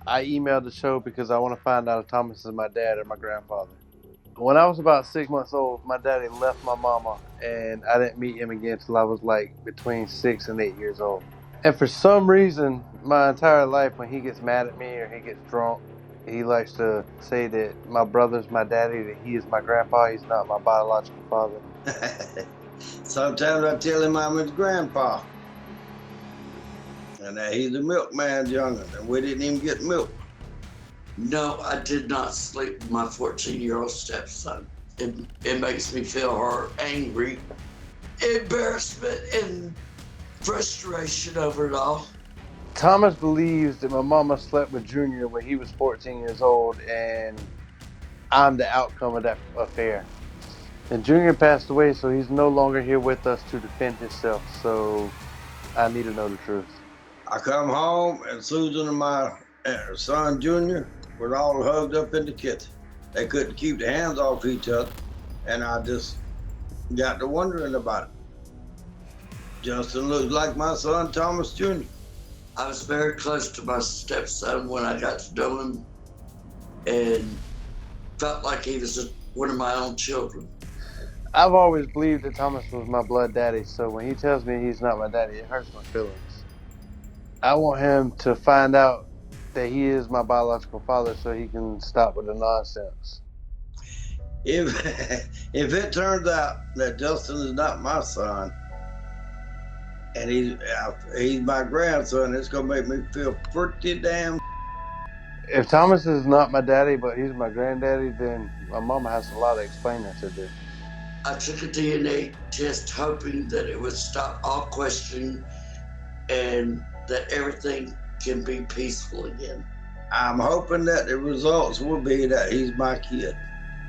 I emailed the show because I want to find out if Thomas is my dad or my grandfather. When I was about 6 months old, my daddy left my mama, and I didn't meet him again until I was like between 6 and 8 years old. And for some reason, my entire life, when he gets mad at me or he gets drunk, he likes to say that my brother's my daddy, that he is my grandpa, he's not my biological father. Sometimes I tell him I'm his grandpa. And that he's the milkman's youngin', and we didn't even get milk. No, I did not sleep with my 14-year-old stepson. It makes me feel hurt, angry, embarrassment, and frustration over it all. Thomas believes that my mama slept with Junior when he was 14 years old, and I'm the outcome of that affair. And Junior passed away, so he's no longer here with us to defend himself, so I need to know the truth. I come home, and Susan and my son Junior were all hugged up in the kitchen. They couldn't keep their hands off each other, and I just got to wondering about it. Justin looks like my son Thomas Jr. I was very close to my stepson when I got to know him, and felt like he was one of my own children. I've always believed that Thomas was my blood daddy, so when he tells me he's not my daddy, it hurts my feelings. I want him to find out that he is my biological father so he can stop with the nonsense. If it turns out that Justin is not my son, and he's my grandson, it's gonna make me feel pretty damn. If Thomas is not my daddy, but he's my granddaddy, then my mama has a lot of explaining to do. I took a DNA test hoping that it would stop all questioning and that everything can be peaceful again. I'm hoping that the results will be that he's my kid.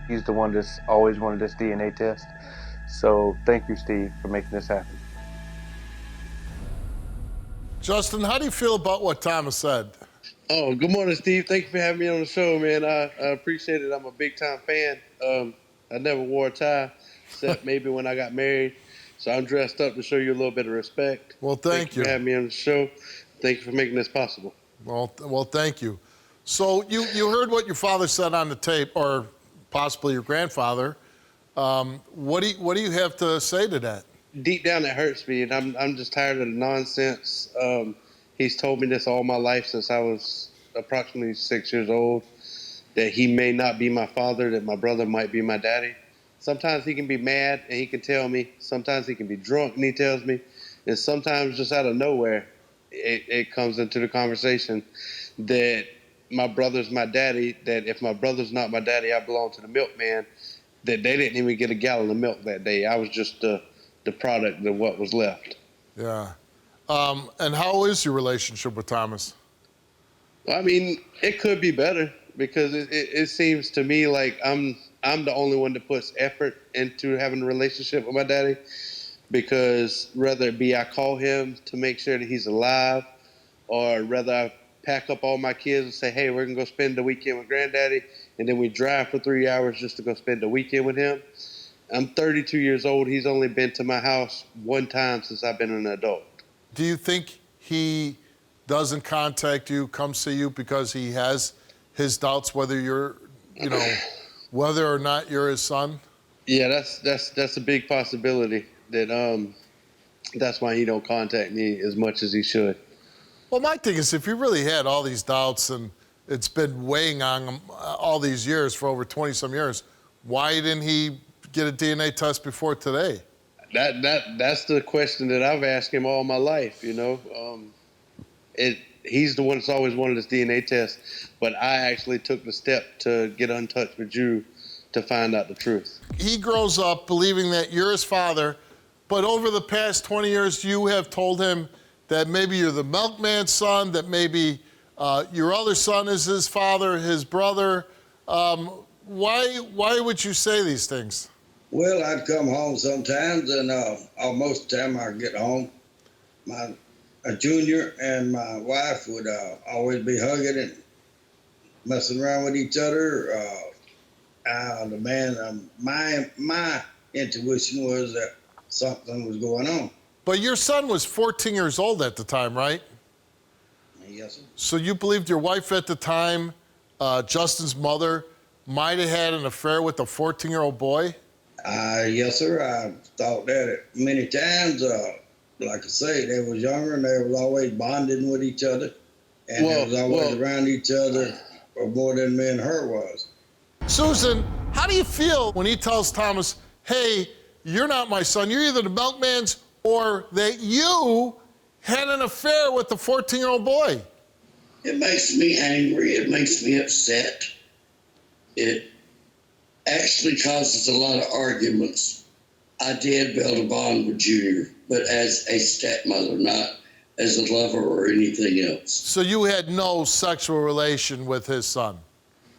He's the one that's always wanted this DNA test. So thank you, Steve, for making this happen. Justin, how do you feel about what Thomas said? Oh, good morning, Steve. Thank you for having me on the show, man. I appreciate it. I'm a big-time fan. I never wore a tie, except maybe when I got married. So I'm dressed up to show you a little bit of respect. Well, thank you for having me on the show. Thank you for making this possible. Well, thank you. So you heard what your father said on the tape, or possibly your grandfather. What do you have to say to that? Deep down, it hurts me, and I'm just tired of the nonsense. He's told me this all my life since I was approximately 6 years old, that he may not be my father, that my brother might be my daddy. Sometimes he can be mad and he can tell me. Sometimes he can be drunk and he tells me. And sometimes just out of nowhere, it comes into the conversation that my brother's my daddy, that if my brother's not my daddy, I belong to the milkman, that they didn't even get a gallon of milk that day. I was just the product of what was left. Yeah. And how is your relationship with Thomas? I mean, it could be better because it seems to me like I'm the only one that puts effort into having a relationship with my daddy, because whether it be I call him to make sure that he's alive, or whether I pack up all my kids and say, hey, we're going to go spend the weekend with Granddaddy, and then we drive for 3 hours just to go spend the weekend with him. I'm 32 years old. He's only been to my house one time since I've been an adult. Do you think he doesn't contact you, come see you because he has his doubts whether you're, whether or not you're his son? Yeah, that's a big possibility. That's why he don't contact me as much as he should. Well, my thing is, if he really had all these doubts and it's been weighing on him all these years, for over 20-some years, why didn't he get a DNA test before today? That's the question that I've asked him all my life, He's the one that's always wanted this DNA test, but I actually took the step to get in touch with you to find out the truth. He grows up believing that you're his father, but over the past 20 years, you have told him that maybe you're the milkman's son, that maybe your other son is his father, his brother. Why would you say these things? Well, I'd come home sometimes, and most of the time I'd get home, my Junior and my wife would always be hugging and messing around with each other. My intuition was that something was going on. But your son was 14 years old at the time, right? Yes, sir. So you believed your wife at the time, Justin's mother, might have had an affair with a 14-year-old boy? Yes, sir. I thought that many times. Like I say, they was younger and they was always bonding with each other. And they was always around each other more than me and her was. Susan, how do you feel when he tells Thomas, hey, you're not my son, you're either the milkman's or that you had an affair with the 14-year-old boy? It makes me angry. It makes me upset. It actually causes a lot of arguments. I did build a bond with Junior, but as a stepmother, not as a lover or anything else. So you had no sexual relation with his son?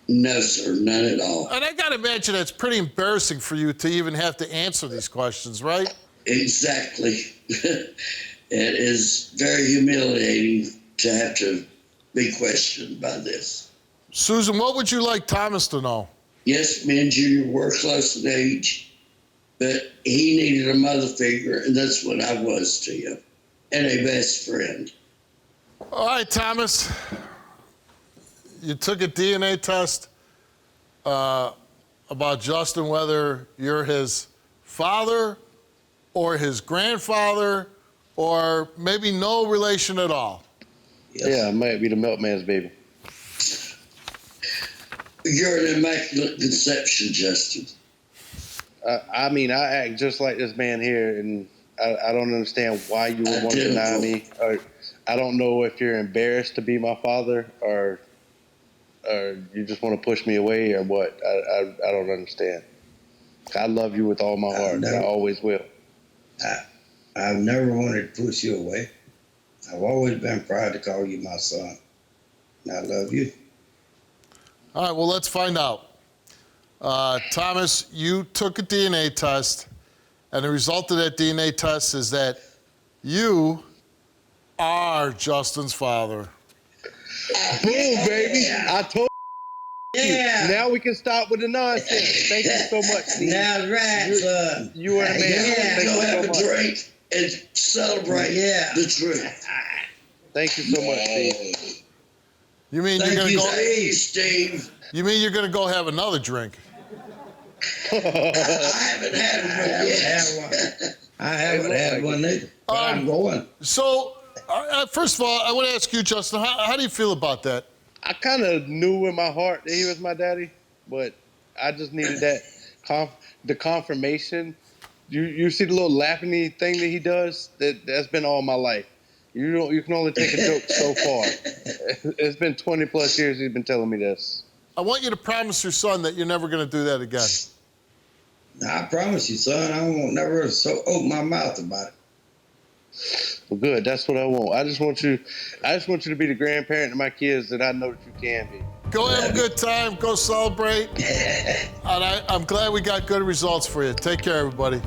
No, sir, none at all. And I gotta imagine it's pretty embarrassing for you to even have to answer these questions, right? Exactly. It is very humiliating to have to be questioned by this. Susan, what would you like Thomas to know? Yes, me and Junior were close in age, but he needed a mother figure, and that's what I was to him, and a best friend. All right, Thomas. You took a DNA test about Justin, whether you're his father or his grandfather or maybe no relation at all. Yes. Yeah, I might be the milkman's baby. You're an immaculate conception, Justin. I mean, I act just like this man here, and I don't understand why you would want to deny me. Or I don't know if you're embarrassed to be my father, or you just want to push me away, or what. I don't understand. I love you with all my heart, and I always will. I've never wanted to push you away. I've always been proud to call you my son. And I love you. All right, well, let's find out. Thomas, you took a DNA test, and the result of that DNA test is that you are Justin's father. Boom, baby. I told you. Yeah. Now we can stop with the nonsense. Thank you so much, Steve. That's right, son. You are the man. Yeah. Thank Go you have so a much. drink and celebrate the truth. Thank you so much, Steve. You mean Thank you're gonna you, go? Hey, Steve. You mean you're gonna go have another drink? I haven't had one yet. I haven't had one either. But I'm going. So, first of all, I want to ask you, Justin, how do you feel about that? I kind of knew in my heart that he was my daddy, but I just needed that the confirmation. You see the little laughing thing that he does? That's been all my life. You can only take a joke so far. It's been 20 plus years he's been telling me this. I want you to promise your son that you're never going to do that again. I promise you, son, I won't never open my mouth about it. Well, good. That's what I want. I just want you to be the grandparent to my kids that I know that you can be. Go have a good time. Go celebrate. And I'm glad we got good results for you. Take care, everybody.